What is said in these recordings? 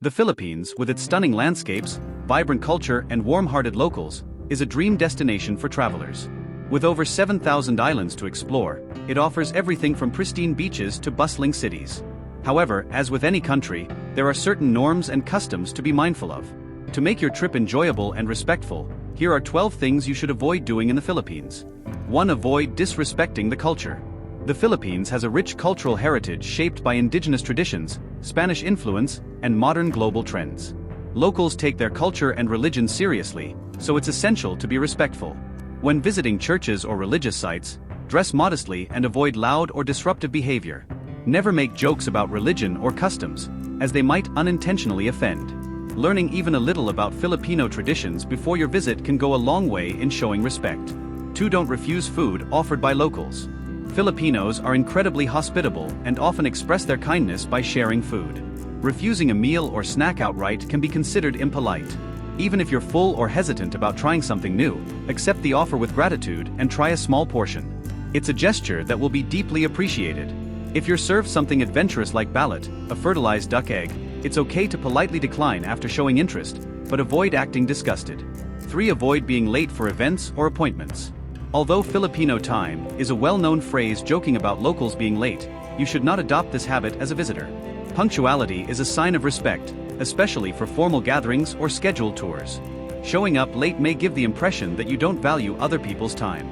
The Philippines, with its stunning landscapes, vibrant culture, and warm-hearted locals, is a dream destination for travelers. With over 7,000 islands to explore, it offers everything from pristine beaches to bustling cities. However, as with any country, there are certain norms and customs to be mindful of. To make your trip enjoyable and respectful, here are 12 things you should avoid doing in the Philippines. 1. Avoid disrespecting the culture. The Philippines has a rich cultural heritage shaped by indigenous traditions, Spanish influence, and modern global trends. Locals take their culture and religion seriously, so it's essential to be respectful. When visiting churches or religious sites, dress modestly and avoid loud or disruptive behavior. Never make jokes about religion or customs, as they might unintentionally offend. Learning even a little about Filipino traditions before your visit can go a long way in showing respect. 2. Don't refuse food offered by locals. Filipinos are incredibly hospitable and often express their kindness by sharing food. Refusing a meal or snack outright can be considered impolite. Even if you're full or hesitant about trying something new, accept the offer with gratitude and try a small portion. It's a gesture that will be deeply appreciated. If you're served something adventurous like balut, a fertilized duck egg, it's okay to politely decline after showing interest, but avoid acting disgusted. 3. Avoid being late for events or appointments. Although Filipino time is a well-known phrase joking about locals being late, you should not adopt this habit as a visitor. Punctuality is a sign of respect, especially for formal gatherings or scheduled tours. Showing up late may give the impression that you don't value other people's time.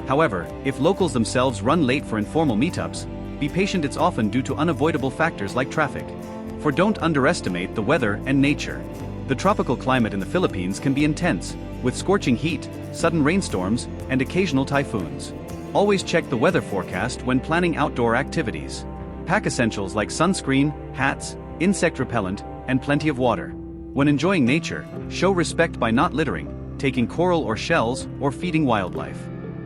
However, if locals themselves run late for informal meetups, be patient. It's often due to unavoidable factors like traffic. For don't underestimate the weather and nature. The tropical climate in the Philippines can be intense, with scorching heat, sudden rainstorms, and occasional typhoons. Always check the weather forecast when planning outdoor activities. Pack essentials like sunscreen, hats, insect repellent, and plenty of water. When enjoying nature, show respect by not littering, taking coral or shells, or feeding wildlife.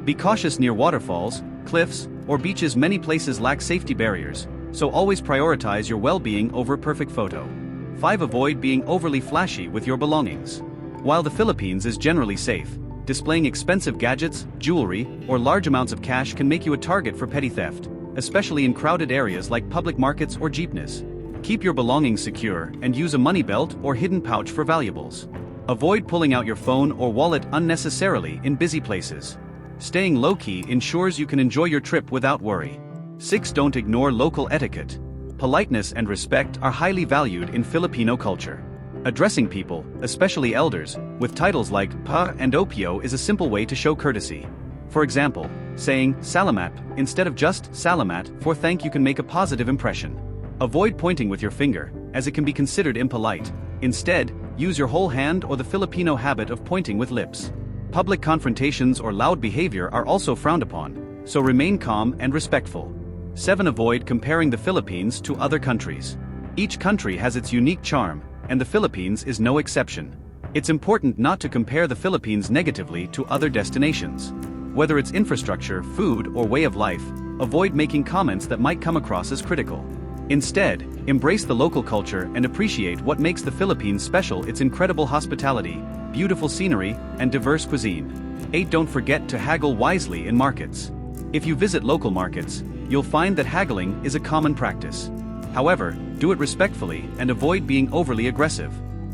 Be cautious near waterfalls, cliffs, or beaches. Many places lack safety barriers, so always prioritize your well-being over perfect photo. 5. Avoid being overly flashy with your belongings. While the Philippines is generally safe, displaying expensive gadgets, jewelry, or large amounts of cash can make you a target for petty theft, especially in crowded areas like public markets or jeepneys. Keep your belongings secure and use a money belt or hidden pouch for valuables. Avoid pulling out your phone or wallet unnecessarily in busy places. Staying low-key ensures you can enjoy your trip without worry. 6. Don't ignore local etiquette. Politeness and respect are highly valued in Filipino culture. Addressing people, especially elders, with titles like Pa and Opio is a simple way to show courtesy. For example, saying salamat instead of just salamat for thank you can make a positive impression. Avoid pointing with your finger, as it can be considered impolite. Instead, use your whole hand or the Filipino habit of pointing with lips. Public confrontations or loud behavior are also frowned upon, so remain calm and respectful. 7. Avoid comparing the Philippines to other countries. Each country has its unique charm, and the Philippines is no exception. It's important not to compare the Philippines negatively to other destinations. Whether it's infrastructure, food, or way of life, avoid making comments that might come across as critical. Instead, embrace the local culture and appreciate what makes the Philippines special: its incredible hospitality, beautiful scenery, and diverse cuisine. 8. Don't forget to haggle wisely in markets. If you visit local markets, you'll find that haggling is a common practice. However, do it respectfully and avoid being overly aggressive.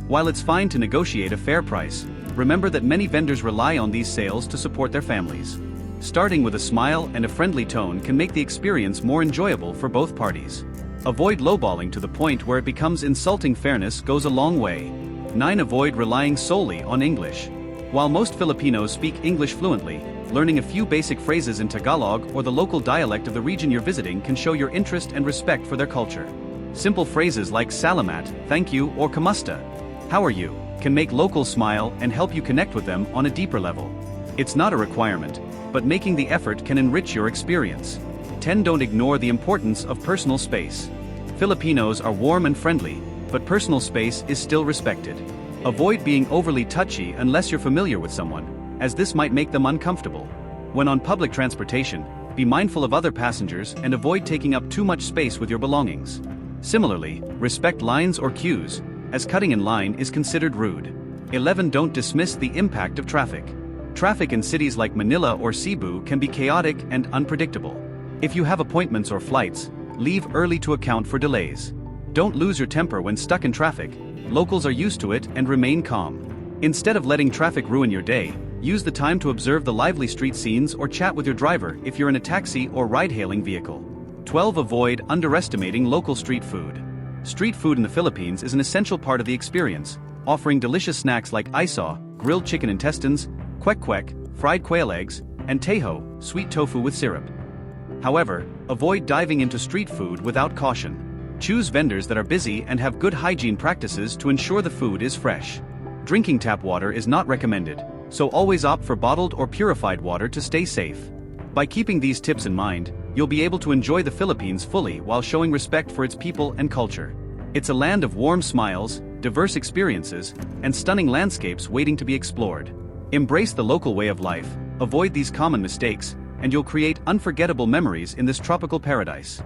While it's fine to negotiate a fair price, remember that many vendors rely on these sales to support their families. Starting with a smile and a friendly tone can make the experience more enjoyable for both parties. Avoid lowballing to the point where it becomes insulting. Fairness goes a long way. 9. Avoid relying solely on English. While most Filipinos speak English fluently, learning a few basic phrases in Tagalog or the local dialect of the region you're visiting can show your interest and respect for their culture. Simple phrases like salamat, thank you, or kamusta, how are you, can make locals smile and help you connect with them on a deeper level. It's not a requirement, but making the effort can enrich your experience. 10. Don't ignore the importance of personal space. Filipinos are warm and friendly, but personal space is still respected. Avoid being overly touchy unless you're familiar with someone, as this might make them uncomfortable. When on public transportation, be mindful of other passengers and avoid taking up too much space with your belongings. Similarly, respect lines or queues, as cutting in line is considered rude. 11. Don't dismiss the impact of traffic. Traffic in cities like Manila or Cebu can be chaotic and unpredictable. If you have appointments or flights, leave early to account for delays. Don't lose your temper when stuck in traffic, locals are used to it and remain calm. Instead of letting traffic ruin your day, use the time to observe the lively street scenes or chat with your driver if you're in a taxi or ride-hailing vehicle. 12. Avoid underestimating local street food. Street food in the Philippines is an essential part of the experience, offering delicious snacks like isaw, grilled chicken intestines, kwek-kwek, fried quail eggs, and teho, sweet tofu with syrup. However, avoid diving into street food without caution. Choose vendors that are busy and have good hygiene practices to ensure the food is fresh. Drinking tap water is not recommended, so always opt for bottled or purified water to stay safe. By keeping these tips in mind, you'll be able to enjoy the Philippines fully while showing respect for its people and culture. It's a land of warm smiles, diverse experiences, and stunning landscapes waiting to be explored. Embrace the local way of life, avoid these common mistakes, and you'll create unforgettable memories in this tropical paradise.